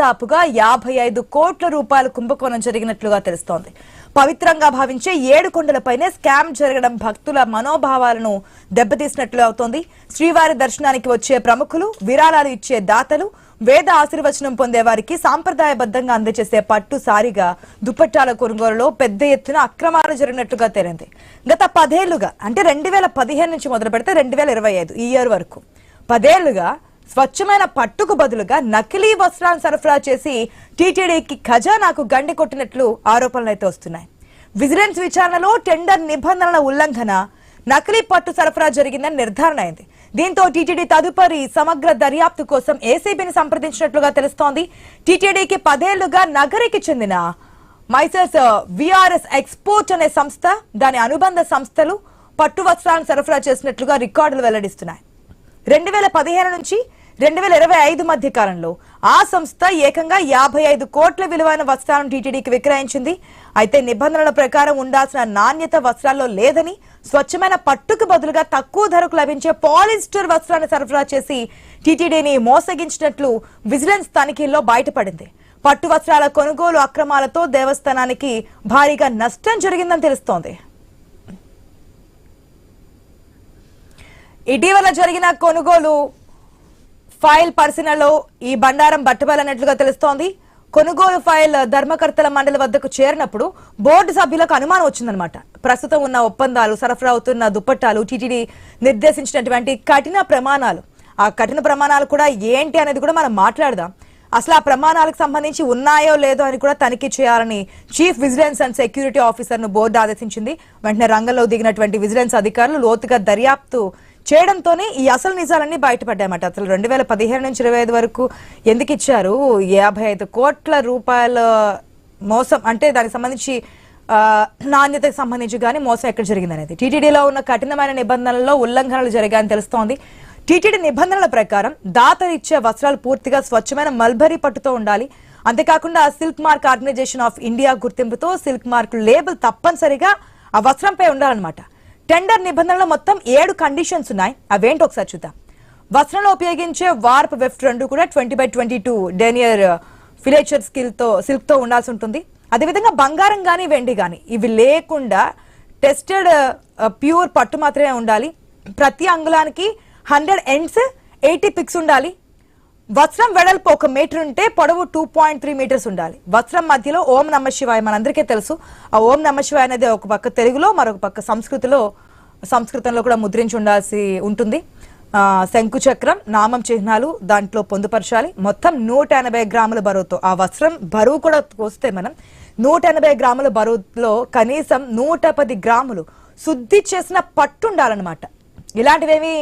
దాదాపుగా 55 కోట్ల రూపాయల కుంభకోణం జరిగినట్లుగా తెలుస్తోంది. పవిత్రంగా భావించే 7 కొండలపైనే స్కామ్ జరగడం భక్తుల మనోభావాలను దెబ్బతీసినట్లు అవుతోంది. శ్రీవారి దర్శనానికి వచ్చే ప్రముఖులు, విరాళాలు ఇచ్చే దాతలు, వేద ఆశీర్వచనం పొందే వారికి సాంప్రదాయబద్ధంగా అందజేసే పట్టు సారిగా దుపట్టాల కొనుగోలులో పెద్ద ఎత్తున అక్రమాలు జరిగినట్లుగా తేలింది. గత 10 ఏళ్లుగా అంటే 2015 నుంచి మొదలు పెడితే 2025 ఈ ఇయర్ వరకు 10 ఏళ్లుగా స్వచ్ఛమైన పట్టుకు బదులుగా నకిలీ వస్త్రాలను సరఫరా చేసి టీటీడీకి ఖజానాకు గండి కొట్టినట్లు ఆరోపణలు అయితే వస్తున్నాయి. విజిలెన్స్ విచారణలో టెండర్ నిబంధనల ఉల్లంఘన, నకిలీ పట్టు సరఫరా జరిగిందని నిర్ధారణ అయింది. దీంతో టీటీడీ తదుపరి సమగ్ర దర్యాప్తు కోసం ఏసీబీని సంప్రదించినట్లుగా తెలుస్తోంది. టీటీడీకి 10 ఏళ్లుగా నగరికి చెందిన మైసర్స్ విఆర్ఎస్ ఎక్స్పోర్ట్ అనే సంస్థ, దాని అనుబంధ సంస్థలు పట్టు వస్త్రాలను సరఫరా చేసినట్లుగా రికార్డులు వెల్లడిస్తున్నాయి. 2015 నుంచి 2025 మధ్య కాలంలో ఆ సంస్థ ఏకంగా 55 కోట్ల విలువైన వస్త్రాలను టీటీడీకి విక్రయించింది. అయితే నిబంధనల ప్రకారం ఉండాల్సిన నాణ్యత వస్త్రాల్లో లేదని, స్వచ్ఛమైన పట్టుకు బదులుగా తక్కువ ధరకు లభించే పాలిస్టర్ వస్త్రాన్ని సరఫరా చేసి టీటీడీని మోసగించినట్లు విజిలెన్స్ తనిఖీల్లో బయటపడింది. పట్టు వస్త్రాల కొనుగోలు అక్రమాలతో దేవస్థానానికి భారీగా నష్టం జరిగిందని తెలుస్తోంది. ఇటీవల జరిగిన కొనుగోలు ఫైల్ పరిశీలనలో ఈ బండారం బట్టబయలైనట్లుగా తెలుస్తోంది. కొనుగోలు ఫైల్ ధర్మకర్తల మండలి వద్దకు చేరినప్పుడు బోర్డు సభ్యులకు అనుమానం వచ్చిందనమాట. ప్రస్తుతం ఉన్న ఒప్పందాలు, సరఫరా అవుతున్న దుప్పట్టాలు, టీటీడీ నిర్దేశించినటువంటి కఠిన ప్రమాణాలు, ఆ కఠిన ప్రమాణాలు కూడా ఏంటి అనేది కూడా మనం మాట్లాడదాం. అసలు ఆ ప్రమాణాలకు సంబంధించి ఉన్నాయో లేదో అని కూడా తనిఖీ చేయాలని chief vigilance and security officer ను బోర్డు ఆదేశించింది. వెంటనే రంగంలో దిగినటువంటి విజిలెన్స్ అధికారులు లోతుగా దర్యాప్తు చేయడంతోనే ఈ అసలు నిజాలన్నీ బయటపడ్డాయన్నమాట. అసలు 2015 నుంచి 2025 వరకు ఎందుకు ఇచ్చారు, 55 కోట్ల రూపాయల మోసం, అంటే దానికి సంబంధించి నాణ్యతకు సంబంధించి కానీ మోసం ఎక్కడ జరిగింది అనేది, టీటీడీలో ఉన్న కఠినమైన నిబంధనల్లో ఉల్లంఘనలు జరిగాయని తెలుస్తోంది. టీటీడీ నిబంధనల ప్రకారం దాతలు ఇచ్చే వస్త్రాలు పూర్తిగా స్వచ్ఛమైన మల్బరీ పట్టుతో ఉండాలి. అంతేకాకుండా silk mark organisation of India గుర్తింపుతో సిల్క్ మార్క్ లేబుల్ తప్పనిసరిగా ఆ వస్త్రంపై ఉండాలన్నమాట. టెండర్ నిబంధనలో మొత్తం 7 కండిషన్స్ ఉన్నాయి. అవేంటి ఒకసారి చూద్దాం. వస్త్రంలో ఉపయోగించే వార్ప్ వెఫ్ట్ 2 కూడా 20/22 డెనియర్ ఫిలేచర్ సిల్క్ తో ఉండాల్సి ఉంటుంది. అదేవిధంగా బంగారం గానీ, వెండి గానీ ఇవి లేకుండా టెస్టెడ్ ప్యూర్ పట్టు మాత్రమే ఉండాలి. ప్రతి అంగుళానికి 100 ఎండ్స్, 80 పిక్స్ ఉండాలి. వస్త్రం వెడల్పు 1 మీటర్ ఉంటే పొడవు 2.3 మీటర్స్ ఉండాలి. వస్త్రం మధ్యలో ఓం నమ శివాయ, మనందరికీ తెలుసు. ఆ ఓం నమ శివాయ అనేది ఒక పక్క తెలుగులో, మరొక పక్క సంస్కృతంలో కూడా ముద్రించి ఉండాల్సి ఉంటుంది. శంకు చక్రం, నామం చిహ్నాలు దాంట్లో పొందుపరచాలి. మొత్తం 180 గ్రాముల బరువుతో ఆ వస్త్రం బరువు కూడా వస్తే మనం 180 గ్రాముల బరువులో కనీసం 110 గ్రాములు శుద్ధి చేసిన పట్టు ఉండాలన్నమాట. ఇలాంటివేమీ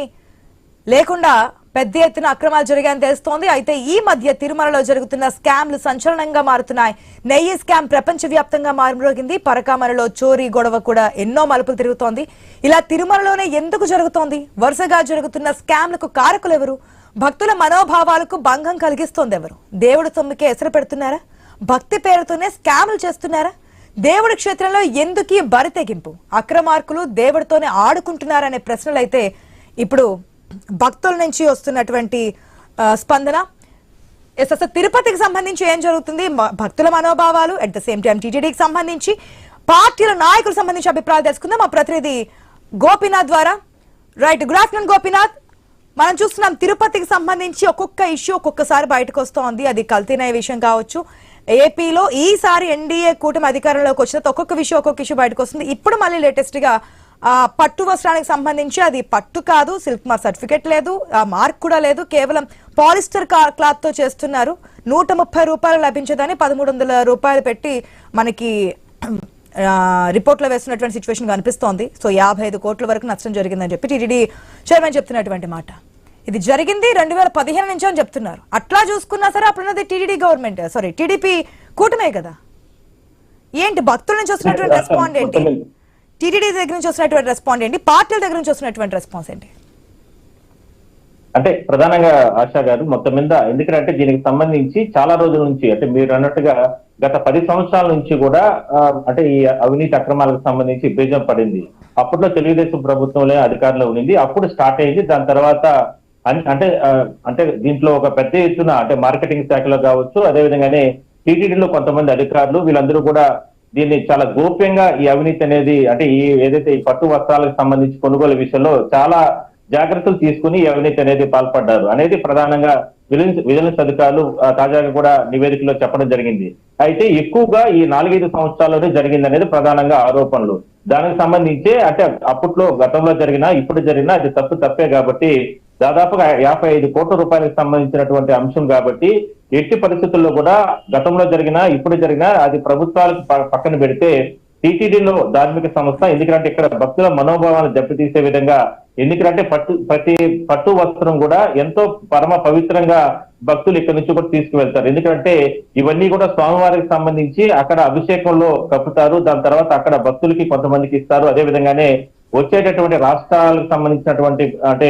లేకుండా పెద్ద ఎత్తున అక్రమాలు జరిగాయని తెలుస్తోంది. అయితే ఈ మధ్య తిరుమలలో జరుగుతున్న స్కామ్లు సంచలనంగా మారుతున్నాయి. నెయ్యి స్కామ్ ప్రపంచవ్యాప్తంగా మారుమోగింది. పరకామణిలో చోరీ గొడవ కూడా ఎన్నో మలుపులు తిరుగుతోంది. ఇలా తిరుమలలోనే ఎందుకు జరుగుతోంది? వరుసగా జరుగుతున్న స్కామ్లకు కారకులు ఎవరు? భక్తుల మనోభావాలకు భంగం కలిగిస్తోంది ఎవరు? దేవుడి సొమ్ముకే ఎసరు పెడుతున్నారా? భక్తి పేరుతోనే స్కామ్లు చేస్తున్నారా? దేవుడి క్షేత్రంలో ఎందుకీ బరితెగింపు? అక్రమార్కులు దేవుడితోనే ఆడుకుంటున్నారనే ప్రశ్నలు అయితే ఇప్పుడు భక్తుల నుంచి వస్తున్నటువంటి స్పందన. అసలు తిరుపతికి సంబంధించి ఏం జరుగుతుంది, భక్తుల మనోభావాలు, అట్ ద సేమ్ టైం టీటీడీకి సంబంధించి పార్టీల నాయకులకు సంబంధించి అభిప్రాయాలు తెలుసుకుందాం మా ప్రతినిధి గోపీనాథ్ ద్వారా. Right, good afternoon Gopinath. మనం చూస్తున్నాం తిరుపతికి సంబంధించి ఒక్కొక్క ఇష్యూ ఒక్కొక్కసారి బయటకు వస్తోంది. అది కల్తీన విషయం కావచ్చు. ఏపీలో ఈసారి ఎన్డీఏ కూటమి అధికారంలోకి వచ్చిన ఒక్కొక్క ఇష్యూ బయటకు వస్తుంది. ఇప్పుడు మళ్ళీ లేటెస్ట్ గా పట్టు వస్త్రానికి సంబంధించి అది పట్టు కాదు, సిల్క్ మార్క్ సర్టిఫికెట్ లేదు, ఆ మార్క్ కూడా లేదు, కేవలం పాలిస్టర్ క్లాత్ తో చేస్తున్నారు. 130 రూపాయలు లభించేదని 1300 రూపాయలు పెట్టి మనకి రిపోర్ట్ లో వేస్తున్నటువంటి సిచ్యువేషన్ కనిపిస్తోంది. సో 55 కోట్ల వరకు నష్టం జరిగిందని చెప్పి టీటీడీ చైర్మన్ చెప్తున్నటువంటి మాట. ఇది జరిగింది 2015 నుంచి అని చెప్తున్నారు. అట్లా చూసుకున్నా సరే అప్పుడున్నది టీడీపీ కూటమే కదా. ఏంటి భక్తుల నుంచి వస్తున్నటువంటి రెస్పాండ్ ఏంటి? టీటీడీ దగ్గర నుంచి వస్తున్నటువంటి రెస్పాన్స్ ఏంటి? పార్టీల దగ్గర నుంచి వస్తున్నటువంటి రెస్పాన్స్ ఏంటి? అంటే ప్రధానంగా ఆశా గారు మొత్తం మీద, ఎందుకంటే దీనికి సంబంధించి చాలా రోజుల నుంచి, అంటే మీరు అన్నట్టుగా గత 10 సంవత్సరాల నుంచి కూడా అంటే ఈ అవినీతి అక్రమాలకు సంబంధించి బీజం పడింది. అప్పట్లో తెలుగుదేశం ప్రభుత్వంలో అధికారంలో ఉండింది, అప్పుడు స్టార్ట్ అయింది. దాని తర్వాత అంటే దీంట్లో ఒక పెద్ద ఎత్తున అంటే మార్కెటింగ్ శాఖలో కావచ్చు, అదేవిధంగానే టీటీడీలో కొంతమంది అధికారులు వీళ్ళందరూ కూడా దీన్ని చాలా గోప్యంగా ఈ అవినీతి అనేది అంటే ఏదైతే ఈ పట్టు వస్త్రాలకు సంబంధించి కొనుగోలు విషయంలో చాలా జాగ్రత్తలు తీసుకుని ఈ అవినీతి అనేది పాల్పడ్డారు అనేది ప్రధానంగా విజిలెన్స్ అధికారులు తాజాగా కూడా నివేదికలో చెప్పడం జరిగింది. అయితే ఎక్కువగా ఈ 4-5 సంవత్సరాల్లోనే జరిగింది అనేది ప్రధానంగా ఆరోపణలు. దానికి సంబంధించి అంటే అప్పట్లో గతంలో జరిగినా ఇప్పుడు జరిగినా అది తప్పే కాబట్టి దాదాపుగా 55 కోట్ల రూపాయలకు సంబంధించినటువంటి అంశం కాబట్టి ఎట్టి పరిస్థితుల్లో కూడా గతంలో జరిగినా ఇప్పుడు జరిగినా అది ప్రభుత్వాలకు పక్కన పెడితే టీటీడీలో ధార్మిక సంస్థ, ఎందుకంటే ఇక్కడ భక్తుల మనోభావాలను దెబ్బతీసే విధంగా, ఎందుకంటే ప్రతి పట్టు వస్త్రం కూడా ఎంతో పరమ పవిత్రంగా భక్తులు ఇక్కడ నుంచి కూడా తీసుకువెళ్తారు. ఎందుకంటే ఇవన్నీ కూడా స్వామివారికి సంబంధించి అక్కడ అభిషేకంలో కప్పుతారు, దాని తర్వాత అక్కడ భక్తులకి కొంతమందికి ఇస్తారు. అదే విధంగానే వచ్చేటటువంటి రాష్ట్రాలకు సంబంధించినటువంటి అంటే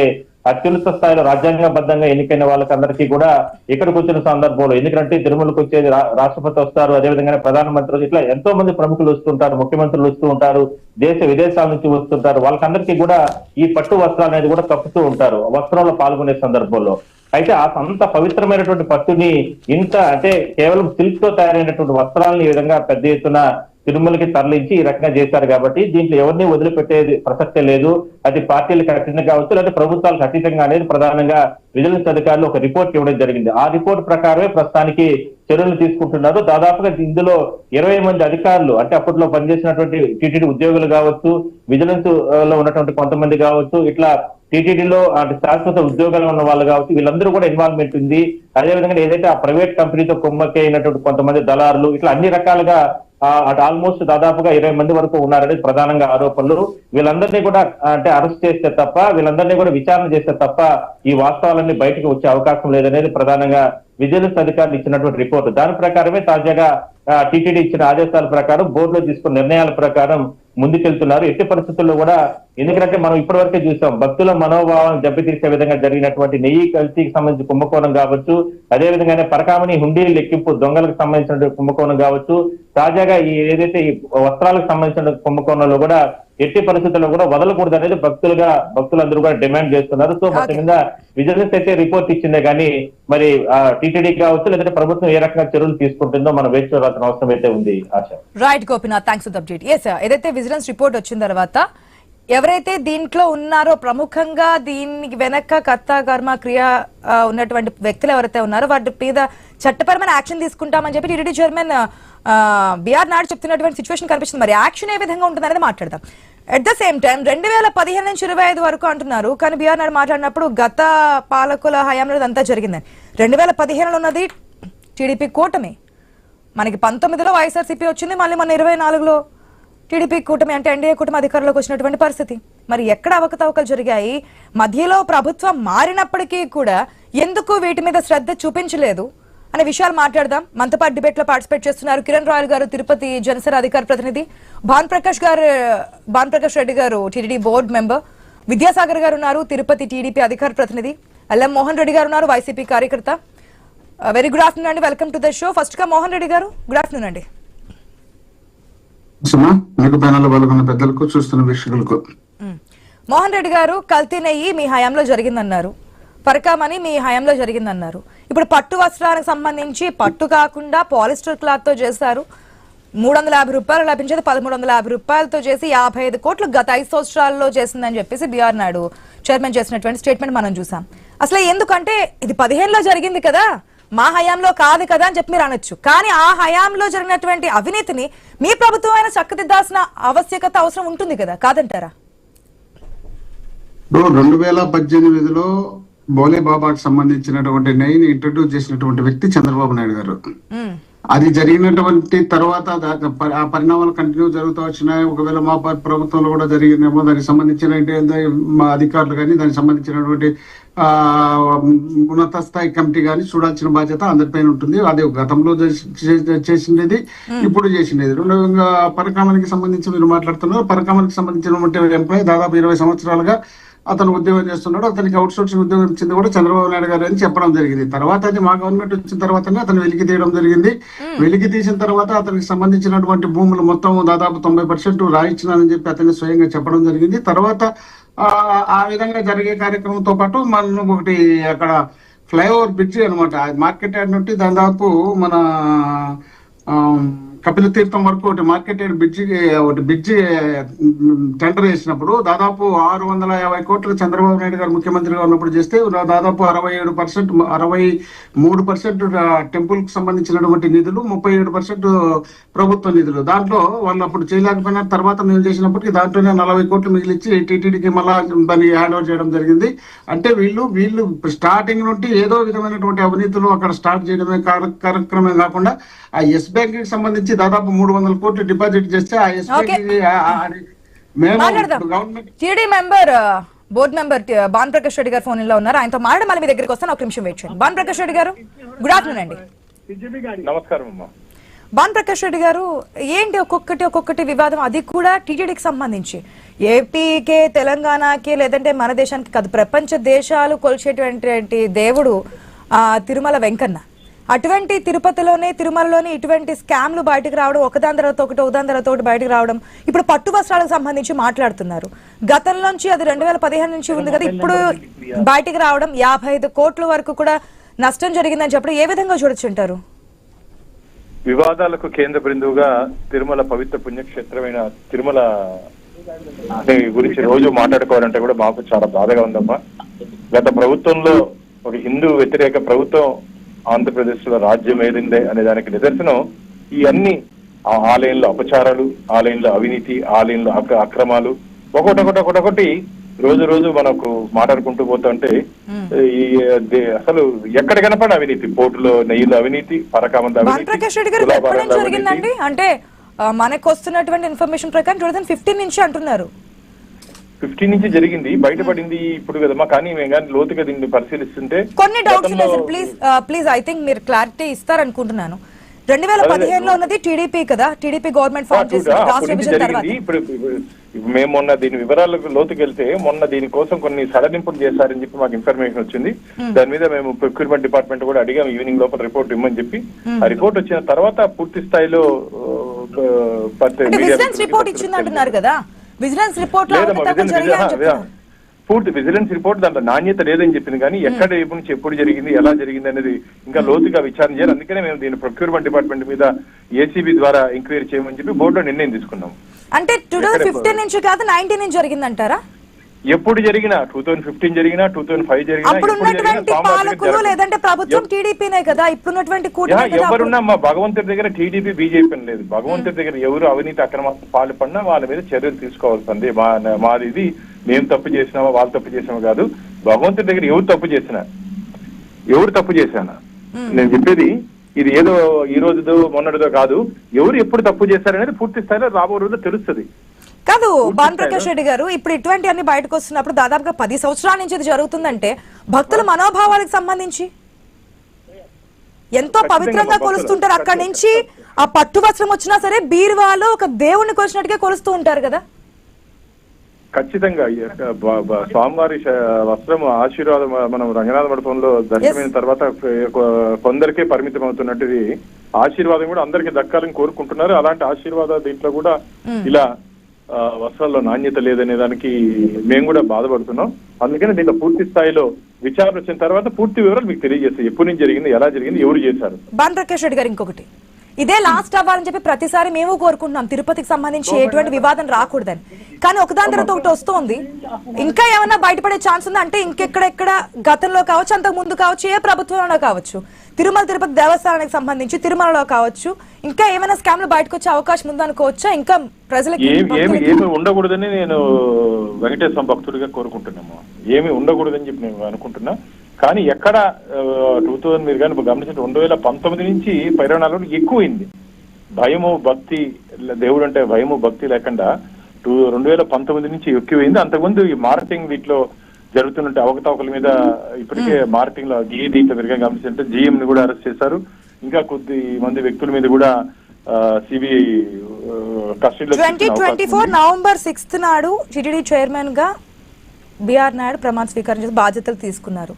అత్యున్నత స్థాయిలో రాజ్యాంగబద్ధంగా ఎన్నికైన వాళ్ళకందరికీ కూడా ఇక్కడికి వచ్చిన సందర్భంలో, ఎందుకంటే తిరుమలకు వచ్చేది రాష్ట్రపతి వస్తారు, అదేవిధంగా ప్రధానమంత్రులు, ఇట్లా ఎంతో మంది ప్రముఖులు వస్తుంటారు, ముఖ్యమంత్రులు వస్తూ ఉంటారు, దేశ విదేశాల నుంచి వస్తుంటారు. వాళ్ళకందరికీ కూడా ఈ పట్టు వస్త్రాలు అనేది కూడా కప్పుతూ ఉంటారు వస్త్రంలో పాల్గొనే సందర్భంలో. అయితే అంత పవిత్రమైనటువంటి పట్టుని ఇంత అంటే కేవలం సిల్క్ తో తయారైనటువంటి వస్త్రాలను ఈ విధంగా పెద్ద ఎత్తున తిరుమలకి తరలించి ఈ రకంగా చేశారు కాబట్టి దీంట్లో ఎవరిని వదిలిపెట్టేది ప్రసక్తే లేదు. అది పార్టీలకు అతీతంగా కావచ్చు, లేదా ప్రభుత్వాలకు అతీతంగా అనేది ప్రధానంగా విజిలెన్స్ అధికారులు ఒక రిపోర్ట్ ఇవ్వడం జరిగింది. ఆ రిపోర్ట్ ప్రకారమే ప్రస్తుతానికి చర్యలు తీసుకుంటున్నారు. దాదాపుగా ఇందులో 20 మంది అధికారులు అంటే అప్పట్లో పనిచేసినటువంటి టీటీడీ ఉద్యోగులు కావచ్చు, విజిలెన్స్ లో ఉన్నటువంటి కొంతమంది కావచ్చు, ఇట్లా టీటీడీలో శాశ్వత ఉద్యోగాలు ఉన్న వాళ్ళు కావచ్చు, వీళ్ళందరూ కూడా ఇన్వాల్వ్మెంట్ ఉంది. అదేవిధంగా ఏదైతే ఆ ప్రైవేట్ కంపెనీతో కుమ్మక్క అయినటువంటి కొంతమంది దళారులు, ఇట్లా అన్ని రకాలుగా అటు ఆల్మోస్ట్ దాదాపుగా 20 మంది వరకు ఉన్నారనేది ప్రధానంగా ఆరోపణలు. వీళ్ళందరినీ కూడా అంటే అరెస్ట్ చేస్తే తప్ప, వీళ్ళందరినీ కూడా విచారణ చేస్తే తప్ప ఈ వాస్తవాలన్నీ బయటకు వచ్చే అవకాశం లేదనేది ప్రధానంగా విజిలెన్స్ అధికారులు ఇచ్చినటువంటి రిపోర్టు. దాని ప్రకారమే తాజాగా టీటీడీ ఇచ్చిన ఆదేశాల ప్రకారం బోర్డులో తీసుకున్న నిర్ణయాల ప్రకారం ముందుకెళ్తున్నారు. ఎట్టి పరిస్థితుల్లో కూడా, ఎందుకంటే మనం ఇప్పటివరకే చూసాం భక్తుల మనోభావాలను దెబ్బతీసే విధంగా జరిగినటువంటి నెయ్యి కల్తీకి సంబంధించి కుంభకోణం కావచ్చు, అదేవిధంగానే పరకామణి హుండీలు లెక్కింపు దొంగలకు సంబంధించిన కుంభకోణం కావచ్చు, తాజాగా ఈ ఏదైతే ఈ వస్త్రాలకు సంబంధించిన కుంభకోణంలో కూడా ఎట్టి పరిస్థితుల్లో కూడా వదలకూడదు అనేది భక్తులందరూ కూడా డిమాండ్ చేస్తున్నారు. సో మొత్తం మీద విజిలెన్స్ అయితే రిపోర్ట్ ఇచ్చిందే కానీ మరి టీటీడీ కావచ్చు, లేదంటే ప్రభుత్వం ఏ రకంగా చర్యలు తీసుకుంటుందో మనం వేచి చూడాల్సిన అవసరం అయితే ఉంది. ఆశ. Right Gopinath, thanks for the update. yes ఏదైతే విజిలెన్స్ రిపోర్ట్ వచ్చిన తర్వాత ఎవరైతే దీంట్లో ఉన్నారో ప్రముఖంగా దీనికి వెనక కర్త కర్మ క్రియ ఉన్నటువంటి వ్యక్తులు ఎవరైతే ఉన్నారో వాటి మీద చట్టపరమైన యాక్షన్ తీసుకుంటామని చెప్పి టీటీడీ చైర్మన్ బిఆర్ నాయుడు చెప్తున్నటువంటి సిచ్యువేషన్ కనిపిస్తుంది. మరి యాక్షన్ ఏ విధంగా ఉంటుంది అనేది మాట్లాడదాం. అట్ ద సేమ్ టైం 2015 నుంచి 25 వరకు అంటున్నారు, కానీ బిఆర్ నాయుడు మాట్లాడినప్పుడు గత పాలకుల హయాంలో అంతా జరిగిందని. 2015లో ఉన్నది టీడీపీ కూటమి, మనకి 19లో వైఎస్ఆర్సీపీ వచ్చింది, మళ్ళీ మన 24లో టీడీపీ కూటమి అంటే ఎన్డీఏ కూటమి అధికారంలోకి వచ్చినటువంటి పరిస్థితి. మరి ఎక్కడ అవకతవకలు జరిగాయి, మధ్యలో ప్రభుత్వం మారినప్పటికీ కూడా ఎందుకు వీటి మీద శ్రద్ధ చూపించలేదు అనే విషయాలు మాట్లాడదాం. మనతో పాటు డిబేట్ లో పార్టిసిపేట్ చేస్తున్నారు కిరణ్ రాయల్ గారు, తిరుపతి జనసేన అధికార ప్రతినిధి, భాన్ ప్రకాష్ రెడ్డి గారు టీటీడీ బోర్డు మెంబర్, విద్యాసాగర్ గారు ఉన్నారు, తిరుపతి టీడీపీ అధికార ప్రతినిధి, ఎల్ఎం మోహన్ రెడ్డి గారు ఉన్నారు, వైసీపీ కార్యకర్త. వెరీ గుడ్ ఆఫ్టర్నూన్ అండి, welcome to the show. First గా మోహన్ రెడ్డి గారు, గుడ్ ఆఫ్టర్నూన్ అండి. పెద్దలకు చూస్తున్న వీక్షకులకు. మోహన్ రెడ్డి గారు, కల్తీ నెయ్యి మీ హయాంలో జరిగిందన్నారు, పరకామణి మీ హయాంలో జరిగిందన్నారు. ఇప్పుడు పట్టు వస్త్రానికి సంబంధించి పట్టు కాకుండా పాలిస్టర్ క్లాత్ తో చేశారు, 350 రూపాయలు లభించేది 1350 రూపాయలతో చేసి 55 కోట్లు గత 5 సంవత్సరాల్లో చేసిందని చెప్పేసి బిఆర్ నాయుడు చైర్మన్ చేసినటువంటి స్టేట్మెంట్ మనం చూసాం. అసలు ఎందుకంటే ఇది 15లో జరిగింది కదా, మా హయాంలో కాదు కదా అని చెప్పి మీరు అనొచ్చు, కానీ ఆ హయాంలో జరిగినటువంటి అవినీతిని మీ ప్రభుత్వం అయినా చక్కదిద్దాల్సిన ఆవశ్యకత అవసరం ఉంటుంది కదా, కాదంటారా? 2018లో బోలే బాబాకి సంబంధించినటువంటి నెయ్యిని ఇంట్రడ్యూస్ చేసినటువంటి వ్యక్తి చంద్రబాబు నాయుడు గారు. అది జరిగినటువంటి తర్వాత ఆ పరిణామాలు కంటిన్యూ జరుగుతూ వచ్చినాయి. ఒకవేళ మా ప్రభుత్వంలో కూడా జరిగిందేమో, దానికి సంబంధించిన మా అధికారులు కానీ దానికి సంబంధించినటువంటి ఉన్నత స్థాయి కమిటీ కానీ చూడాల్సిన బాధ్యత అందరిపైన ఉంటుంది. అది గతంలో చేసిండేది, ఇప్పుడు చేసిండేది. రెండోగా పరకామణికి సంబంధించి మీరు మాట్లాడుతున్నారు. పరకామణికి సంబంధించినటువంటి ఎంప్లాయీ దాదాపు 20 సంవత్సరాలుగా అతను ఉద్యోగం చేస్తున్నాడు. అతనికి అవుట్ సోర్సింగ్ ఉద్యోగం ఇచ్చింది కూడా చంద్రబాబు నాయుడు గారు అని చెప్పడం జరిగింది. తర్వాత అది మా గవర్నమెంట్ వచ్చిన తర్వాతనే అతను వెలికి తీయడం జరిగింది. వెలికి తీసిన తర్వాత అతనికి సంబంధించినటువంటి భూములు మొత్తం దాదాపు 90% రాయించినానని చెప్పి అతన్ని స్వయంగా చెప్పడం జరిగింది. తర్వాత ఆ విధంగా జరిగే కార్యక్రమంతో పాటు మనం ఒకటి అక్కడ ఫ్లైఓవర్ బ్రిడ్జి అనమాట, మార్కెట్ యార్డ్ నుండి దాదాపు మన కపిల తీర్థం వరకు ఒకటి మార్కెట్ యార్డ్ బ్రిడ్జి టెండర్ వేసినప్పుడు దాదాపు 650 కోట్లు చంద్రబాబు నాయుడు గారు ముఖ్యమంత్రిగా ఉన్నప్పుడు చేస్తే దాదాపు 63% టెంపుల్ కు సంబంధించినటువంటి నిధులు, 37% ప్రభుత్వ నిధులు. దాంట్లో వాళ్ళు అప్పుడు చేయలేకపోయిన తర్వాత మేము చేసినప్పటికీ దాంట్లోనే 40 కోట్లు మిగిలిచ్చి టీటీడీకి మళ్ళా దాన్ని హ్యాండ్ ఓవర్ చేయడం జరిగింది. అంటే వీళ్ళు స్టార్టింగ్ నుండి ఏదో విధమైనటువంటి అవినీతులు అక్కడ స్టార్ట్ చేయడమే కార్యక్రమమే కాకుండా ఆ ఎస్ బ్యాంక్ కి సంబంధించి దాదాపు 300 కోట్లు డిపాజిట్ చేస్తే ఆ ఎస్ బ్యాంక్ మేము government TD member board member Bhanu Prakash Reddy గారు ఫోన్ లో ఉన్నారు. ఆయనతో మాట్లాడి మళ్ళీ మీ దగ్గరికి వస్తాను. ఒక నిమిషం వెయిట్ చేయండి. భాను ప్రకాష్ రెడ్డి గారు, గుడ్ ఆఫ్టర్నూన్ అండి. నమస్కారం అమ్మా. భాను ప్రకాష్ రెడ్డి గారు, ఏంటి ఒక్కొక్కటి వివాదం, అది కూడా టీటీడీకి సంబంధించి? ఏపీకే, తెలంగాణకి, లేదంటే మన దేశానికి కాదు, ప్రపంచ దేశాలు కొలిచేటువంటి దేవుడు తిరుమల వెంకన్న. అటువంటి తిరుమలలోనే ఇటువంటి స్కామ్లు బయటకు రావడం, ఒకదాని తర్వాత ఒకటి బయటకు రావడం, ఇప్పుడు పట్టు వస్త్రాలకు సంబంధించి మాట్లాడుతున్నారు. గతంలోంచి అది 2015 నుంచి ఉంది కదా, ఇప్పుడు బయటకు రావడం 55 కోట్ల వరకు కూడా నష్టం జరిగిందని చెప్పడం ఏ విధంగా చూడొచ్చుంటారు? వివాదాలకు కేంద్ర బిందువుగా తిరుమల పవిత్ర పుణ్యక్షేత్రమైన తిరుమల గురించి రోజు మాట్లాడుకోవాలంటే కూడా మాకు చాలా బాధగా ఉందమ్మా. గత ప్రభుత్వంలో ఒక హిందూ వ్యతిరేక ప్రభుత్వం ఆంధ్రప్రదేశ్ లో రాజ్యం ఏరిందే అనే దానికి నిదర్శనం ఈ అన్ని ఆలయంలో అపచారాలు, ఆలయంలో అవినీతి, ఆలయంలో అక్రమాలు, ఒకటి రోజు మనకు మాట్లాడుకుంటూ పోతుంటే అసలు ఎక్కడ కనపడ అవినీతి, పోర్టులో నెయ్యిలో అవినీతి, పరకామంలో జరిగిందండి. అంటే మనకు వస్తున్నటువంటి ఇన్ఫర్మేషన్ ప్రకారం 2015 నుంచి అంటున్నారు. 15 నుంచి జరిగింది, బయటపడింది ఇప్పుడు కదమ్మా. కానీ మేము కానీ లోతుగా దీన్ని పరిశీలిస్తుంటే కొన్ని డౌట్స్ ప్లీజ్ ఐ థింక్ మీరు క్లారిటీ ఇస్తారనుకుంటున్నాను. 2015లో ఉన్నది టీడీపీ కదా, టీడీపీ గవర్నమెంట్ ఫామ్ చేసింది రాష్ట్ర విభజన తర్వాత. ఇప్పుడు మేము మొన్న దీని వివరాలకు లోతుకి వెళ్తే మొన్న దీనికోసం కొన్ని సడలింపులు చేశారని చెప్పి మాకు ఇన్ఫర్మేషన్ వచ్చింది. దాని మీద మేము ప్రొక్యూర్మెంట్ డిపార్ట్మెంట్ కూడా అడిగాము ఈవినింగ్ లోపల రిపోర్ట్ ఇవ్వమని చెప్పి. ఆ రిపోర్ట్ వచ్చిన తర్వాత పూర్తి స్థాయిలో విజిలెన్స్ రిపోర్ట్ ఇచ్చింది అంటున్నారు కదా, విజిలెన్స్ రిపోర్ట్ పూర్తి విజిలెన్స్ రిపోర్ట్ దాంట్లో నాణ్యత లేదని చెప్పింది. కానీ ఎక్కడ నుంచి ఎప్పుడు జరిగింది, ఎలా జరిగింది అనేది ఇంకా లోతుగా విచారణ చేయాలి. అందుకనే మేము దీన్ని ప్రొక్యూర్మెంట్ డిపార్ట్మెంట్ మీద ఏసీబీ ద్వారా ఎంక్వైరీ చేయమని చెప్పి బోర్డులో నిర్ణయం తీసుకున్నాం. అంటే 2015 నుంచి కాదు 19 నుంచి జరిగిందంటారా? ఎప్పుడు జరిగినా 2015 జరిగినా 2005 జరిగినా అప్పుడు ఉన్నటువంటి పాలకులు లేదంటే ప్రభుత్వం టీడీపీనే కదా, ఇప్పుడున్నటువంటి కూటమి ఎవరున్నా మా భగవంతుడి దగ్గర టీడీపీ బీజేపీ లేదు. భగవంతుడి దగ్గర ఎవరు అవినీతి అక్రమాలకు పాల్పడినా వాళ్ళ మీద చర్యలు తీసుకోవాల్సింది. మాది ఇది, మేము తప్పు చేసినామా వాళ్ళు తప్పు చేసినామా కాదు. భగవంతుడి దగ్గర ఎవరు తప్పు చేశానా నేను చెప్పేది ఇది ఏదో ఈ రోజుదో మొన్నటిదో కాదు. ఎవరు ఎప్పుడు తప్పు చేశారనేది పూర్తి స్థాయిలో రాబో రోజు తెలుస్తుంది. కాదు భాను ప్రకాష్ రెడ్డి గారు, ఇప్పుడు ఇటువంటి అన్ని బయటకు వస్తున్నప్పుడు దాదాపుగా 10 సంవత్సరాల నుంచి ఇది జరుగుతుందంటే భక్తుల మనోభావాలకు సంబంధించి ఎంతో పవిత్రంగా కొలుస్తుంటారు. అక్కడి నుంచి ఆ పట్టు వస్త్రం వచ్చినా సరే బీరువాలో ఒక దేవుణ్ణి కొలిచినట్టుగా కొలుస్తూ ఉంటారు కదా. ఖచ్చితంగా స్వామివారి వస్త్రం ఆశీర్వాదం మనం రంగనాథ మండపంలో దర్శనమైన తర్వాత కొందరికే పరిమితం అవుతున్నట్టుది ఆశీర్వాదం కూడా అందరికి దక్కాలని కోరుకుంటున్నారు. అలాంటి ఆశీర్వాద దీంట్లో కూడా ఇలా వస్త్రాల్లో నాణ్యత లేదనే దానికి మేము కూడా బాధపడుతున్నాం. అందుకని దీంట్లో పూర్తి స్థాయిలో విచారణ వచ్చిన తర్వాత పూర్తి వివరాలు మీకు తెలియజేస్తాయి. ఎప్పటి నుంచి జరిగింది, ఎలా జరిగింది, ఎవరు చేశారు. భాను ప్రకాష్ రెడ్డి గారు, ఇంకొకటి ఇదే లాస్ట్ అవ్వాలని చెప్పి ప్రతిసారి మేము కోరుకుంటున్నాం తిరుపతికి సంబంధించి ఎటువంటి వివాదం రాకూడదని. కానీ ఒకదాని తర్వాత ఒకటి వస్తుంది. ఇంకా ఏమైనా బయటపడే ఛాన్స్ ఉందా? అంటే ఇంకెక్కడెక్కడ గతంలో కావచ్చు, అంతకు ముందు కావచ్చు, ఏ ప్రభుత్వంలో కావచ్చు, తిరుపతి దేవస్థానానికి సంబంధించి తిరుమలలో కావచ్చు, ఇంకా ఏమైనా స్కామ్లు బయటకు వచ్చే అవకాశం ఉందనుకోవచ్చా? ఇంకా ప్రజలకి ఏమి ఉండకూడదని నేను వెంకటేశ్వర భక్తుడిగా కోరుకుంటున్నాము. ఏమి ఉండకూడదని చెప్పి నేను అనుకుంటున్నా. కానీ ఎక్కడ 2000 మీరు కానీ గమనించండి, 2019 నుంచి 24 ఎక్కువైంది. భయము భక్తి, దేవుడు అంటే భయము భక్తి లేకుండా 2019 నుంచి ఎక్కువైంది. అంతకుముందు ఈ మార్కెటింగ్ వీటిలో జరుగుతున్న అవకతవకల మీద ఇప్పటికే మార్కెటింగ్ లో దీంట్లో మీరు గమనించంటే జిఎం ని కూడా అరెస్ట్ చేశారు. ఇంకా కొద్ది మంది వ్యక్తుల మీద కూడా సిబిఐ కస్టడీలో 2024 నవంబర్ 6 నాడు టిటిడి చైర్మన్ గా బిఆర్ నాయుడు ప్రమాణ స్వీకారం చేసి బాధ్యతలు తీసుకున్నారు.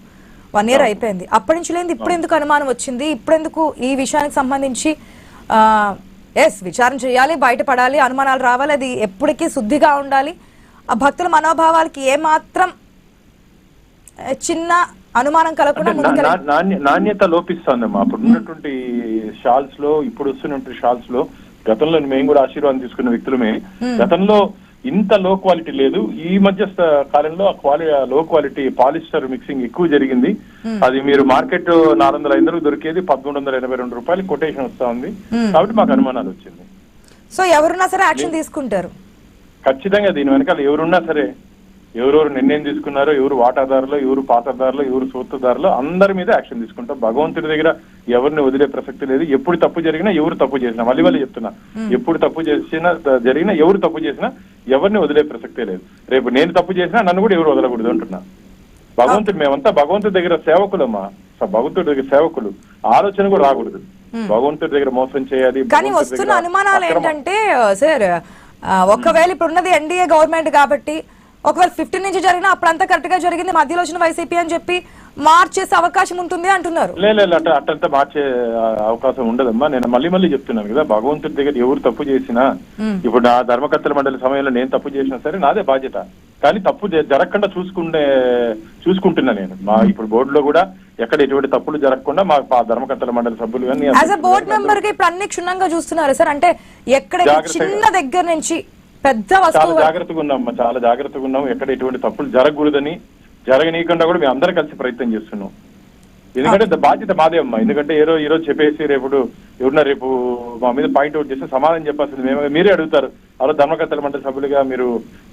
1 year అయిపోయింది. అప్పటి నుంచి లేదు ఇప్పుడు ఎందుకు అనుమానం వచ్చింది? ఇప్పుడెందుకు ఈ విషయానికి సంబంధించి విచారణ చేయాలి, బయటపడాలి, అనుమానాలు రావాలి, అది ఎప్పటికీ శుద్ధిగా ఉండాలి, ఆ భక్తుల మనోభావాలకి ఏ మాత్రం చిన్న అనుమానం కలగకుండా నాణ్యత లోపిస్తుందమ్మా. అప్పుడు ఉన్నటువంటి షాల్స్ లో, ఇప్పుడు వస్తున్నటువంటి షాల్స్ లో, గతంలో మేము కూడా ఆశీర్వాదం తీసుకున్న వ్యక్తులమే, గతంలో ఇంత లో క్వాలిటీ లేదు. ఈ మధ్య కాలంలో లో క్వాలిటీ పాలిస్టర్ మిక్సింగ్ ఎక్కువ జరిగింది. అది మీరు మార్కెట్ 400-500 దొరికేది 1382 రూపాయలు కొటేషన్ వస్తా ఉంది. కాబట్టి మాకు అనుమానాలు వచ్చింది. సో ఎవరున్నా సరే యాక్షన్ తీసుకుంటారు ఖచ్చితంగా. దీని వెనకాల ఎవరున్నా సరే, ఎవరెవరు నిర్ణయం తీసుకున్నారో, ఎవరు వాటాదారులు, ఎవరు పాతదారులు, ఎవరు సూత్రదారులు, అందరి మీద యాక్షన్ తీసుకుంటాం. భగవంతుడి దగ్గర ఎవరిని వదిలే ప్రసక్తి లేదు. ఎప్పుడు తప్పు జరిగినా, ఎవరు తప్పు చేసినా, మళ్ళీ చెప్తున్నా, ఎప్పుడు తప్పు జరిగినా, ఎవరు తప్పు చేసినా ఎవరిని వదిలే ప్రసక్తే లేదు. రేపు నేను తప్పు చేసినా నన్ను కూడా ఎవరు వదలకూడదు అంటున్నా. భగవంతుడు, మేమంతా భగవంతుడి దగ్గర సేవకులమ్మా, భగవంతుడి దగ్గర సేవకులు. ఆలోచన కూడా రాకూడదు భగవంతుడి దగ్గర మోసం చేయాలి. కానీ వస్తున్న అనుమానాలు ఏంటంటే సార్, ఒకవేళ ఇప్పుడు ఉన్నది ఎన్డీఏ గవర్నమెంట్ కాబట్టి, ఒకవేళ 15 నుంచి జరిగినా అప్పుడంతా కరెక్ట్ గా జరిగింది, మధ్యలో వచ్చిన వైసీపీ అని చెప్పి మార్చేసే అవకాశం ఉంటుంది అంటున్నారు. లేదు, అట్టంతా మార్చే అవకాశం ఉండదమ్మా. నేను మళ్ళీ చెప్తున్నాను కదా, భగవంతుడి దగ్గర ఎవరు తప్పు చేసినా, ఇప్పుడు నా ధర్మకర్తల మండలి సమయంలో నేను తప్పు చేసినా సరే నాదే బాధ్యత. కానీ తప్పు జరగకుండా చూసుకుంటున్నా నేను. మా ఇప్పుడు బోర్డులో కూడా ఎక్కడ ఎటువంటి తప్పులు జరగకుండా మా ధర్మకర్తల మండలి సభ్యులు కానీ యాజ్ అ బోర్డు మెంబర్ కి ఇప్పుడు అన్ని క్షుణ్ణంగా చూస్తున్నారు సార్. అంటే ఎక్కడ చిన్న దగ్గర నుంచి పెద్ద చాలా జాగ్రత్తగా ఉన్నాం, చాలా జాగ్రత్తగా ఉన్నాం. ఎక్కడ ఎటువంటి తప్పులు జరగకూడదని, జరగనీయకుండా కూడా మేము అందరం కలిసి ప్రయత్నం చేస్తున్నాం. ఎందుకంటే బాధ్యత మాదే అమ్మా. ఎందుకంటే ఈ రోజు చెప్పేసి ఎవరన్నా రేపు మా మీద పాయింట్ అవుట్ చేస్తే సమాధానం చెప్పాల్సింది మీరే అడుగుతారు. అలా ధర్మకర్తల మండలి సభ్యులుగా మీరు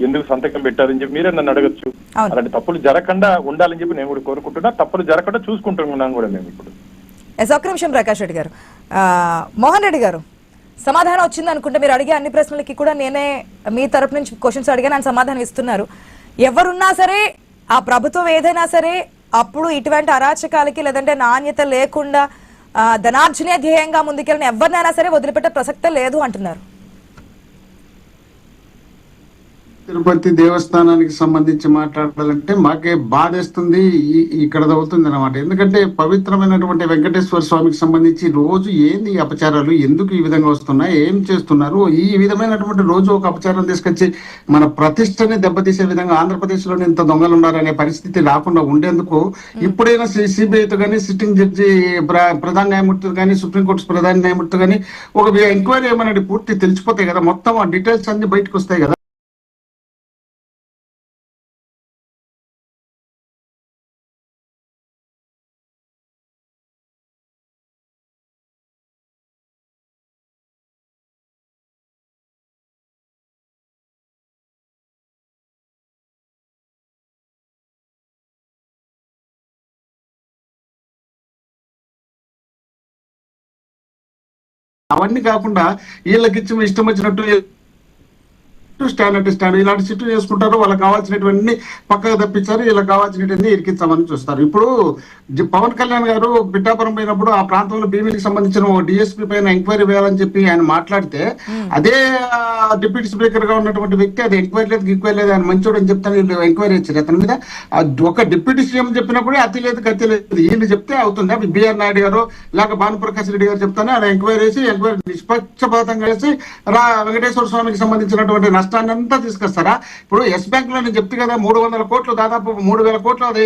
ఎందుకు సంతకం పెట్టారని చెప్పి మీరే నన్ను అడగచ్చు. అలాంటి తప్పులు జరగకుండా ఉండాలని చెప్పి నేను కూడా కోరుకుంటున్నా. తప్పులు జరగకుండా చూసుకుంటున్నాం కూడా మేము ఇప్పుడు. ఒక్క నిమిషం ప్రకాష్ రెడ్డి గారు, మోహన్ రెడ్డి గారు, సమాధానం వచ్చింది అనుకుంటే మీరు అడిగే అన్ని ప్రశ్నలకి కూడా నేనే మీ తరపు నుంచి క్వశ్చన్స్ అడిగా సమాధానం ఇస్తున్నారు. ఎవరున్నా సరే, ఆ ప్రభుత్వం ఏదైనా సరే, అప్పుడు ఇటువంటి అరాచకాలకి లేదంటే నాణ్యత లేకుండా ధనార్జనే ధ్యేయంగా ముందుకెళ్ళిన ఎవరినైనా సరే వదిలిపెట్టే ప్రసక్తే లేదు అంటున్నారు. తిరుపతి దేవస్థానానికి సంబంధించి మాట్లాడాలంటే మాకే బాధేస్తుంది, ఇక్కడ అవుతుంది అనమాట. ఎందుకంటే పవిత్రమైనటువంటి వెంకటేశ్వర స్వామికి సంబంధించి రోజు ఏంది అపచారాలు, ఎందుకు ఈ విధంగా వస్తున్నాయి, ఏం చేస్తున్నారు, ఈ విధమైనటువంటి రోజు ఒక అపచారం తీసుకొచ్చి మన ప్రతిష్టని దెబ్బతీసే విధంగా ఆంధ్రప్రదేశ్ లోనే ఇంత దొంగలు ఉన్నారనే పరిస్థితి రాకుండా ఉండేందుకు ఇప్పుడైనా సిబిఐతో కానీ, సిట్టింగ్ జడ్జి ప్రధాన న్యాయమూర్తి కానీ, సుప్రీంకోర్టు ప్రధాన న్యాయమూర్తి కానీ ఒక ఎంక్వైరీ ఏమన్నా పూర్తి తెలిసిపోతాయి కదా, మొత్తం ఆ డీటెయిల్స్ అన్ని బయటకు వస్తాయి కదా. అవన్నీ కాకుండా వీళ్ళకి ఇచ్చి ఇష్టం వచ్చినట్టు స్టాండ్ ఇలాంటి సిట్టు చేసుకుంటారు. వాళ్ళకి కావాల్సినటువంటి పక్కకు తప్పించారు, వీళ్ళకి కావాల్సినటువంటి ఇరికించామని చూస్తారు. ఇప్పుడు పవన్ కళ్యాణ్ గారు పిఠాపురం పోయినప్పుడు ఆ ప్రాంతంలో భీమిలికి సంబంధించిన ఒక డిఎస్పీ పైన ఎంక్వైరీ వేయాలని చెప్పి ఆయన మాట్లాడితే, అదే డిప్యూటీ స్పీకర్ గా ఉన్నటువంటి వ్యక్తి అది ఎంక్వైరీ లేదు ఆయన మంచోడు అని చెప్తాను ఎంక్వైరీ ఇచ్చారు అతని మీద. ఒక డిప్యూటీ సీఎం చెప్పినప్పుడే అతి లేదు గతి లేదు, వీళ్ళు చెప్తే అవుతుంది. అవి బిఆర్ నాయుడు గారు లేక భానుప్రకాష్ రెడ్డి గారు చెప్తానే ఆయన ఎంక్వైరీ నిష్పక్షపాతంగా వేసి వెంకటేశ్వర స్వామికి సంబంధించినటువంటి నష్టాన్ని అంతా తీసుకొస్తారా? ఇప్పుడు ఎస్ బ్యాంక్ లో నేను చెప్తే కదా 300 కోట్లు, దాదాపు 3000 కోట్లు అది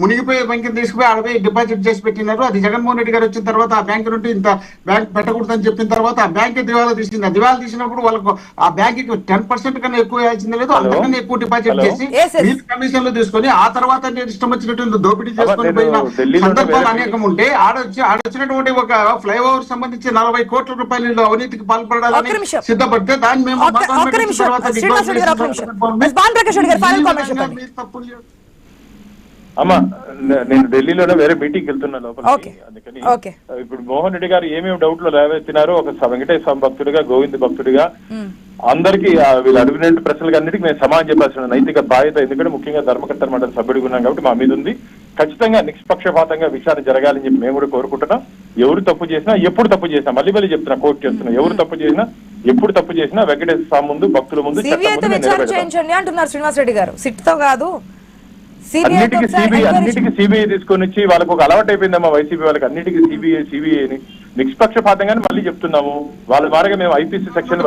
మునిగిపోయే బ్యాంకుని తీసుకుపోయి 60 డిపాజిట్ చేసి పెట్టినారు. అది జగన్మోహన్ రెడ్డి గారు వచ్చిన తర్వాత ఆ బ్యాంకు నుండి ఇంత బ్యాంక్ పెట్టకూడదని చెప్పిన తర్వాత ఆ బ్యాంక్ దివాలా తీసింది. ఆ దివాలా తీసినప్పుడు వాళ్ళకు ఆ బ్యాంక్ 10% కన్నా ఎక్కువ వేయాల్సిందే లేదు, అంతకన్నా ఎక్కువ డిపాజిట్ చేసి వీళ్ళు కమిషన్లు తీసుకొని ఆ తర్వాత నేను ఇష్టం వచ్చినట్టు దోపిడీ చేసుకొని పోయిన సందర్భాలు అనేకం ఉంటే ఆడొచ్చినటువంటి ఒక ఫ్లైఓవర్ సంబంధించి 40 కోట్ల రూపాయలు అవినీతికి పాల్పడాలని సిద్ధపడితే దాన్ని మేము అమ్మా నేను ఢిల్లీలోనే వేరే మీటింగ్ వెళ్తున్నా లోపలికి. అందుకని ఇప్పుడు మోహన్ రెడ్డి గారు ఏమేమి డౌట్లు లేవెత్తినారో ఒక వెంకటేశ్వర భక్తుడిగా, గోవింద భక్తుడిగా అందరికీ వీళ్ళు అడిగిన ప్రశ్నలకు అన్నిటికీ మేము సమాధానం చెప్పాల్సిన నైతిక బాధ్యత, ఎందుకంటే ముఖ్యంగా ధర్మకర్తల మండలి సభ్యుడిగా ఉన్నాం కాబట్టి మా మీద ఉంది. ఖచ్చితంగా నిష్పక్షపాతంగా విచారణ జరగాలని చెప్పి మేము కూడా కోరుకుంటున్నాం. ఎవరు తప్పు చేసినా, ఎప్పుడు తప్పు చేసినా, మళ్ళీ చెప్తున్నా, కోర్టు చేస్తున్నా, ఎవరు తప్పు చేసినా, ఎప్పుడు తప్పు చేసినా వెంకటేశ్వర స్వామి ముందు, భక్తుల ముందు అంటున్నారు శ్రీనివాస్ రెడ్డి గారు. సిట్తో కాదు, అన్నిటికీ సిబిఐ తీసుకొని వచ్చి వాళ్ళకు ఒక అలవాటు అయిపోయిందమ్మా వైసీపీ వాళ్ళకి, అన్నిటికీ సిబిఐని నిష్పక్షపాతంగానే మళ్ళీ చెప్తున్నాము. వాళ్ళ ద్వారాగా మేము ఐపీసీ సెక్షన్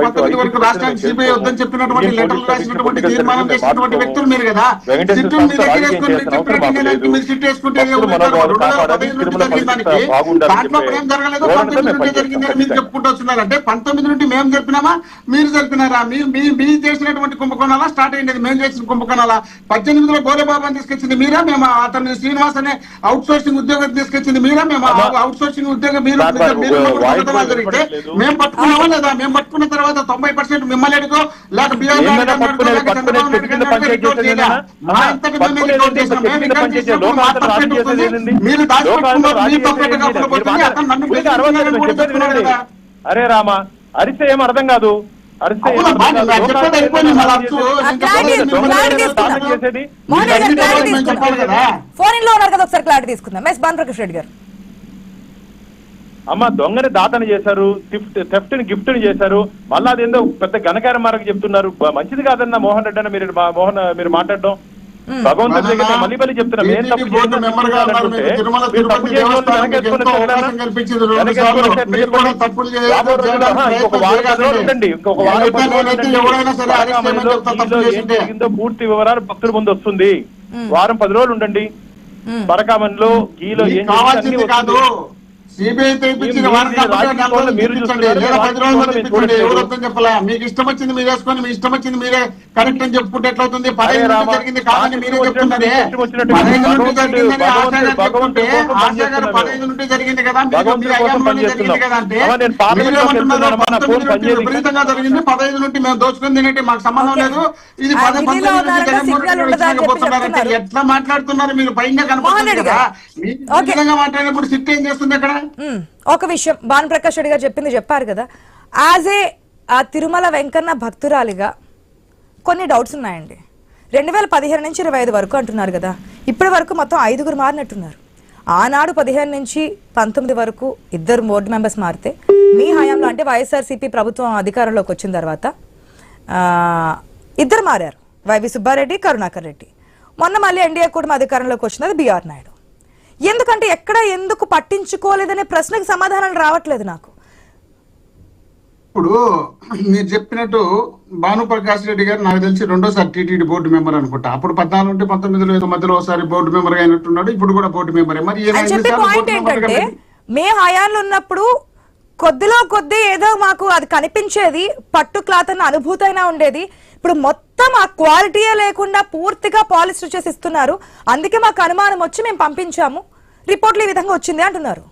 రాష్ట్రానికి సిబిఐ వద్దని చెప్పినటువంటి లెటర్లు రాసినటువంటి తీర్మానం చేసినటువంటి వ్యక్తులు మీరు కదా. సిట్టు మీ దగ్గర వేసుకొని మీరు చెప్పినట్టు మీరు సిట్ వేసుకుంటే దాంట్లో ఏం జరగలేదు, 19 నుండి జరిగిందని మీరు చెప్పుకుంటూ వస్తున్నారు. అంటే 19 నుండి మేము చెప్పినామా మీరు జరిపినారా? మీరు చేసినటువంటి కుంభకోణాలా స్టార్ట్ అయ్యింది? మేము చేసిన కుంభకోణాలా? 18లో గోరేబాబాని తీసుకొచ్చింది మీరా? మేము అతను శ్రీనివాస్ అనే అవుట్ సోర్సింగ్ ఉద్యోగం తీసుకొచ్చింది మీరా? మేము అవుట్ సోర్సింగ్ ఉద్యోగం మీరు జరిగితే మేము పట్టుకున్నామా లేదా? మేము పట్టుకున్న తర్వాత 90% మిమ్మల్ని అడుగో లేక బీఆర్ మీరు అరే రామా అరిస్తే ఏం అర్థం కాదు. ఫోన్ లో ఉన్నారు కదా, ఒకసారి క్లారిటీ తీసుకుందాం. ఎస్ భానుప్రకాష్ రెడ్డి గారు. అమ్మ దొంగని దాతని చేశారు, థెఫ్ట్ ని గిఫ్ట్ ని చేశారు, మళ్ళీ అదేందో పెద్ద ఘనకార మార్గం చెప్తున్నారు. మంచిది కాదన్న మోహన్ రెడ్డి అన్న మీరు మాట్లాడడం. భగవంతుడి దగ్గర మళ్ళీ మళ్ళీ చెప్తున్నా ఏం తప్పు జరిగిందో పూర్తి వివరాలు భక్తుల ముందు వస్తుంది. వారం 10 రోజులు ఉండండి. పరకామన్లో గీలో ఏం కాదు సిబిఐ తెప్పించిన మీరు చూడండి, లేదా 10 రోజులు తెప్పించండి. ఎవరొద్దని చెప్పలే. మీకు ఇష్టం వచ్చింది మీరు వేసుకొని మీ ఇష్టం వచ్చింది మీరే కరెక్ట్ అని చెప్పుకుంటే ఎట్లవుతుంది? 15 జరిగింది కాదని మీరే చెప్తున్నారే. 15 నుండి జరిగిందని ఆశా గారు చెప్పుకుంటే ఆశా గారు 15 నుండి జరిగింది కదా, మీ అయ్యంలోనే జరిగింది కదా అంటే మీరేమంటున్నారు? 19 నుండి విపరీతంగా జరిగింది, 15 నుండి మేము దోచుకుని తినేటి మాకు సంబంధం లేదు. ఇది 19 నుండి జగన్మోహన్ ఎట్లా మాట్లాడుతున్నారు మీరు? పైన కనపడుతుంది కదా. విధంగా మాట్లాడినప్పుడు సిట్ ఏం చేస్తుంది అక్కడ? ఒక విషయం భానుప్రకాష్ రెడ్డి గారు చెప్పింది చెప్పారు కదా. యాజ్ ఏ తిరుమల వెంకన్న భక్తురాలిగా కొన్ని డౌట్స్ ఉన్నాయండి. 2015 నుంచి 25 వరకు అంటున్నారు కదా. ఇప్పటి వరకు మొత్తం 5గురు మారినట్టున్నారు. ఆనాడు 15 నుంచి 19 వరకు 2 బోర్డు మెంబర్స్ మారితే మీ హయాంలో అంటే వైఎస్ఆర్సీపీ ప్రభుత్వం అధికారంలోకి వచ్చిన తర్వాత 2 మారారు, వైవి సుబ్బారెడ్డి, కరుణాకర్ రెడ్డి. మొన్న మళ్ళీ ఎన్డీఏ కూడా అధికారంలోకి వచ్చినది బీఆర్ నాయుడు. ఎందుకంటే ఎక్కడ ఎందుకు పట్టించుకోలేదనే ప్రశ్నకు సమాధానం రావట్లేదు నాకు. ఇప్పుడు మీరు చెప్పినట్టు భానుప్రకాష్ రెడ్డి గారు నాకు తెలిసి 2వ టీటీడీ బోర్డు మెంబర్ అనుకుంటా. అప్పుడు 14 నుండి 19 మధ్యలో ఒకసారి బోర్డు మెంబర్ గా అయినట్టున్నాడు. ఇప్పుడు కూడా బోర్డు మెంబరే. మరి మే హయాంలో ఉన్నప్పుడు కొద్దిలో కొద్ది ఏదో మాకు అది కనిపించేది, పట్టు క్లాత్ అన్న అనుభూతి అయినా ఉండేది. ఇప్పుడు మొత్తం ఆ క్వాలిటీయే లేకుండా పూర్తిగా పాలిస్టర్ చేసి ఇస్తున్నారు. అందుకే మాకు అనుమానం వచ్చి మేము పంపించాము, రిపోర్ట్లు ఈ విధంగా వచ్చింది అంటున్నారు.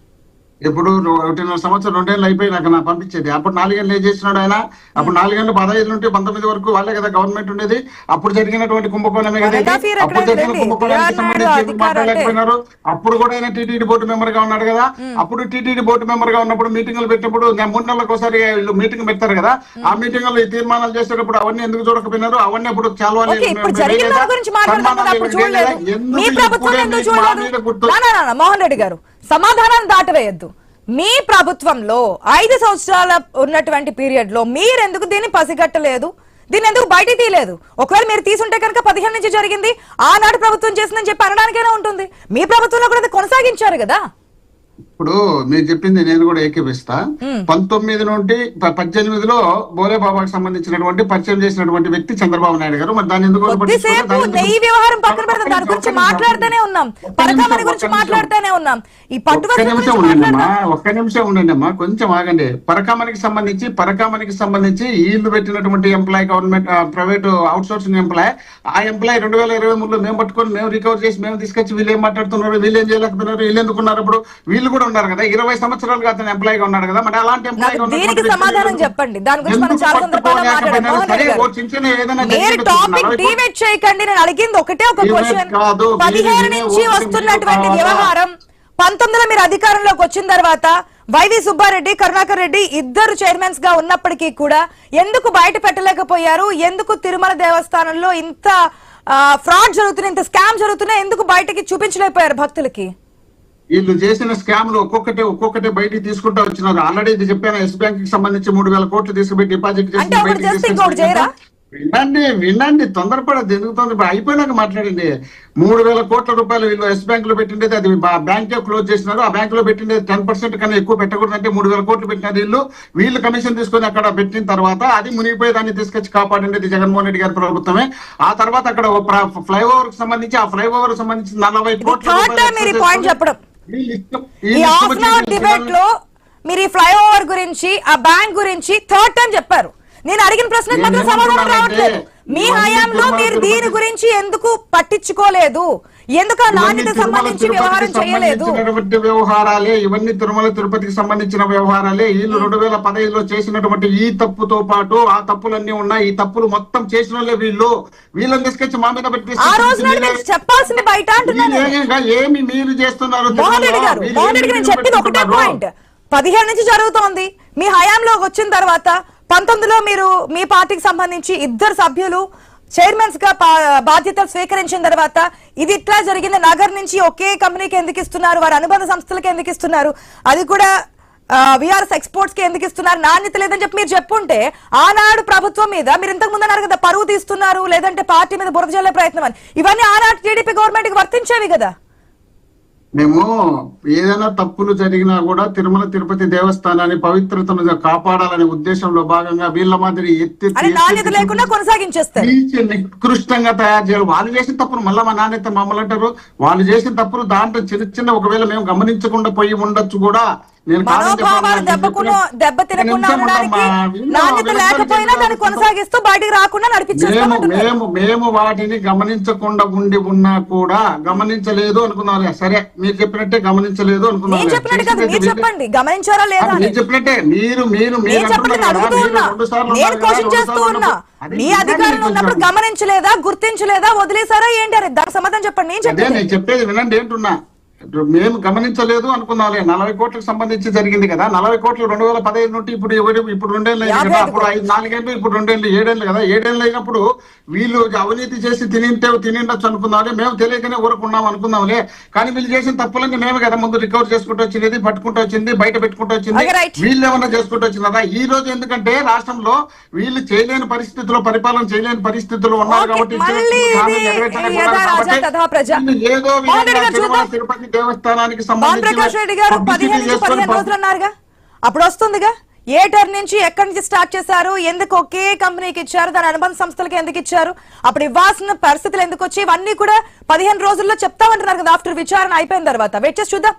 ఇప్పుడు 1.5 సంవత్సరం 2 ఏళ్ళు అయిపోయి నాకు నా పంపించేది. అప్పుడు 4 ఏళ్ళు ఏం చేస్తున్నాడు ఆయన? అప్పుడు 4 ఏళ్ళు 15 నుండి 19 వరకు వాళ్ళే కదా గవర్నమెంట్ ఉండేది. అప్పుడు జరిగినటువంటి కుంభకోణమే కదా. అప్పుడు జరిగిన కుంభకోణానికి సంబంధించి మాట్లాడలేకపోయినారు. అప్పుడు కూడా ఆయన టీటీడీ బోర్డు మెంబర్ గా ఉన్నాడు కదా. అప్పుడు టీటీడీ బోర్డు మెంబర్ గా ఉన్నప్పుడు మీటింగ్లు పెట్టినప్పుడు 3 నెలలకు ఒకసారి మీటింగ్ పెడతారు కదా. ఆ మీటింగ్ లో ఈ తీర్మానాలు చేసేటప్పుడు అవన్నీ ఎందుకు చూడకపోయినారు? అవన్నీ అప్పుడు చాలా మోహన్ రెడ్డి గారు సమాధానం దాటవేయద్దు. మీ ప్రభుత్వంలో 5 సంవత్సరాల ఉన్నటువంటి పీరియడ్ లో మీరెందుకు దీన్ని పసిగట్టలేదు? దీన్ని ఎందుకు బయట తీయలేదు? ఒకవేళ మీరు తీసుంటే కనుక 15 నుంచి జరిగింది, ఆనాడు ప్రభుత్వం చేసిందని చెప్పి అనడానికైనా ఉంటుంది. మీ ప్రభుత్వంలో కూడా కొనసాగించారు కదా. ఇప్పుడు మీరు చెప్పింది నేను కూడా ఏకీపిస్తా. 19 నుండి 18లో బోరే బాబాకి సంబంధించినటువంటి పరిచయం చేసినటువంటి వ్యక్తి చంద్రబాబు నాయుడు గారు. మరి దాన్ని ఎందుకు ఈ వ్యవహారం పక్కన పెడతాం, దాని గురించి మాట్లాడుతూనే ఉన్నాం, పరకామణి గురించి మాట్లాడుతూనే ఉన్నాం. ఈ ఒక్క నిమిషం ఉండండి అమ్మా, కొంచెం ఆగండి. పరకామణికి సంబంధించి వీళ్ళు పెట్టినటువంటి employee, government private outsourcing employee, ఆ ఎంప్లాయ్ 2023లో మేము పట్టుకొని మేము రికవర్ చేసి మేము తీసుకొచ్చి వీళ్ళు ఏం మాట్లాడుతున్నారు, వీళ్ళు ఏం చేయలేకపోయినారు, వీళ్ళు ఎందుకున్నారు? ఇప్పుడు వీళ్ళు కూడా ఉన్నారు కదా, 20 సంవత్సరాలుగా అతను ఎంప్లాయ్ గా ఉన్నాడు కదా. మరి అలాంటి ఎంప్లాయ్ సమాధానం చెప్పండి. దాని గురించి మనం చాలా సందర్భాల్లో చేయకండి. నేను అడిగింది ఒకటే ఒక క్వశ్చన్. 15 నుంచి వస్తున్నటువంటి వ్యవహారం 19లో మీరు అధికారంలోకి వచ్చిన తర్వాత వైవి సుబ్బారెడ్డి, కరుణాకర్ రెడ్డి 2 చైర్మన్స్ గా ఉన్నప్పటికీ కూడా ఎందుకు బయట పెట్టలేకపోయారు? ఎందుకు తిరుమల దేవస్థానంలో ఇంత ఫ్రాడ్ జరుగుతున్నాయి, ఇంత స్కామ్ జరుగుతున్నాయి, ఎందుకు బయటకి చూపించలేకపోయారు భక్తులకి? వీళ్ళు చేసిన స్కామ్ లో ఒక్కొక్కటి బయటికి తీసుకుంటూ వచ్చినారు. ఆల్రెడీ ఇది చెప్పాను, ఎస్ బ్యాంక్ కి సంబంధించి 3,000 కోట్లు తీసుకుపోయి డిపాజిట్ చేసి వినండి తొందరపడద్దు, ఎందుకు తొందరపడ అయిపోయినాక మాట్లాడండి. 3,000 కోట్ల రూపాయలు వీళ్ళు ఎస్ బ్యాంక్ లో పెట్టిండేది, అది బ్యాంకే క్లోజ్ చేసినారు. ఆ బ్యాంక్ లో పెట్టిండేది 10% కన్నా ఎక్కువ పెట్టకూడదు అంటే 3,000 కోట్లు పెట్టినారు వీళ్ళు కమిషన్ తీసుకొని అక్కడ పెట్టిన తర్వాత అది మునిగిపోయి దాన్ని తీసుకొచ్చి కాపాడిండేది జగన్మోహన్ రెడ్డి గారి ప్రభుత్వమే. ఆ తర్వాత అక్కడ ఫ్లైఓవర్ కి సంబంధించి ఆ ఫ్లైఓవర్ సంబంధించి 40 కోట్ల డిబేట్ లో మీరు ఈ ఫ్లైఓవర్ గురించి ఆ బ్యాంక్ గురించి థర్డ్ టైం చెప్పారు. నేను అడిగిన ప్రశ్నకు మాత్రం సమాధానం రావట్లేదు. మీ హయాంలో మీరు దీని గురించి ఎందుకు పట్టించుకోలేదు? ఎందుకు ఆ నాణ్యత సంబంధించి వ్యవహారం చేయలేదు? వ్యవహారాలే ఇవన్నీ తిరుమల తిరుపతికి సంబంధించిన వ్యవహారాలే. వీళ్ళు 2015లో చేసినటువంటి ఈ తప్పుతో పాటు ఆ తప్పులన్నీ ఉన్నాయి. ఈ తప్పులు మొత్తం చేసిన వాళ్ళే వీళ్ళని తీసుకొచ్చి మా మీద పెట్టి చెప్పాల్సింది బయట ఏమి మీరు చేస్తున్నారు? మోహన్ రెడ్డి గారు నేను చెప్పింది ఒకటే పాయింట్. 17 నుంచి జరుగుతోంది. మీ హయాంలో వచ్చిన తర్వాత 19లో మీరు మీ పార్టీకి సంబంధించి 2 సభ్యులు చైర్మన్స్ గా బాధ్యతలు స్వీకరించిన తర్వాత ఇది ఇట్లా జరిగింది. నగర్ నుంచి ఒకే కంపెనీకి ఎందుకు ఇస్తున్నారు? వారి అనుబంధ సంస్థలకి ఎందుకు ఇస్తున్నారు? అది కూడా విఆర్ఎస్ ఎక్స్పోర్ట్స్ కి ఎందుకు ఇస్తున్నారు? నాణ్యత లేదని చెప్పి మీరు చెప్పుంటే ఆనాడు ప్రభుత్వం మీద మీరు ఇంతకు ముందు అన్నారు కదా, పరువు తీస్తున్నారు లేదంటే పార్టీ మీద బురద జల్లే ప్రయత్నం అని. ఇవన్నీ ఆనాడు టీడీపీ గవర్నమెంట్ కి వర్తించేవి కదా. మేము ఏదైనా తప్పులు జరిగినా కూడా తిరుమల తిరుపతి దేవస్థానాన్ని పవిత్రతను కాపాడాలనే ఉద్దేశంలో భాగంగా వీళ్ళ మాదిరి నికృష్టంగా తయారు చేయాలి. వాళ్ళు చేసిన తప్పులు మళ్ళా మా నాణ్యత మమ్మల్ని అంటారు. వాళ్ళు చేసిన తప్పులు దాంట్లో చిన్న ఒకవేళ మేము గమనించకుండా పోయి ఉండొచ్చు కూడా. మనోభావాలు నాణ్యత లేకపోయినా దాన్ని కొనసాగిస్తూ బయటికి రాకుండా మేము వాటిని గమనించకుండా ఉండి ఉన్నా కూడా గమనించలేదు అనుకున్నాం. సరే మీరు చెప్పినట్టే గమనించలేదు అనుకున్నాం. చెప్పండి గమనించారా లేదా? మీరు చెప్పినట్టే మీరు మీ అధికారులు ఉన్నప్పుడు గమనించలేదా, గుర్తించలేదా, వదిలేసారా ఏంటి అని దానికి సమాధానం చెప్పండి. నేను చెప్పేది వినండి ఏంటున్నా. మేము గమనించలేదు అనుకున్నాం. 40 కోట్లకు సంబంధించి జరిగింది కదా. 40 కోట్లు 2015 నుండి ఇప్పుడు 2 ఏళ్ళు అయింది కదా. అప్పుడు 4 ఏళ్ళు, ఇప్పుడు 2 ఏళ్ళు, 7 ఏళ్ళు కదా. 7 ఏళ్ళు అయినప్పుడు వీళ్ళు అవినీతి చేసి తినిండొచ్చు అనుకున్నాంలే. మేము తెలియకనే ఊరుకున్నాం అనుకుందాంలే. కానీ వీళ్ళు చేసిన తప్పులన్నీ మేమే కదా ముందు రికవర్ చేసుకుంటూ వచ్చింది, పట్టుకుంటూ వచ్చింది, బయట పెట్టుకుంటూ వచ్చింది. వీళ్ళు ఏమన్నా చేసుకుంటూ వచ్చిందా ఈ రోజు? ఎందుకంటే రాష్ట్రంలో వీళ్ళు చేయలేని పరిస్థితుల్లో, పరిపాలన చేయలేని పరిస్థితుల్లో ఉన్నారు కాబట్టి ఏదో తిరుపతి దేవస్థానానికి ప్రకాష్ రెడ్డి గారు 15 రోజులు అన్నారుగా, అప్పుడు వస్తుందిగా ఏ టర్న్ నుంచి ఎక్కడి నుంచి స్టార్ట్ చేశారు, ఎందుకు ఒకే కంపెనీకి ఇచ్చారు, దాని అనుబంధ సంస్థలకి ఎందుకు ఇచ్చారు, అప్పుడు ఇవ్వాల్సిన పరిస్థితులు ఎందుకు వచ్చి, ఇవన్నీ కూడా 15 రోజుల్లో చెప్తామంటున్నారు కదా. ఆఫ్టర్ విచారణ అయిపోయిన తర్వాత వెయిట్ చేసి చూద్దాం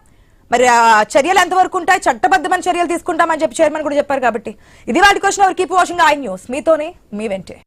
మరి ఆ చర్యలు ఎంతవరకు ఉంటాయి. చట్టబద్ధమైన చర్యలు తీసుకుంటామని చెప్పి చైర్మన్ కూడా చెప్పారు. కాబట్టి ఇది వాటి question. Keep watching I news. మీతోనే మీ వెంటే.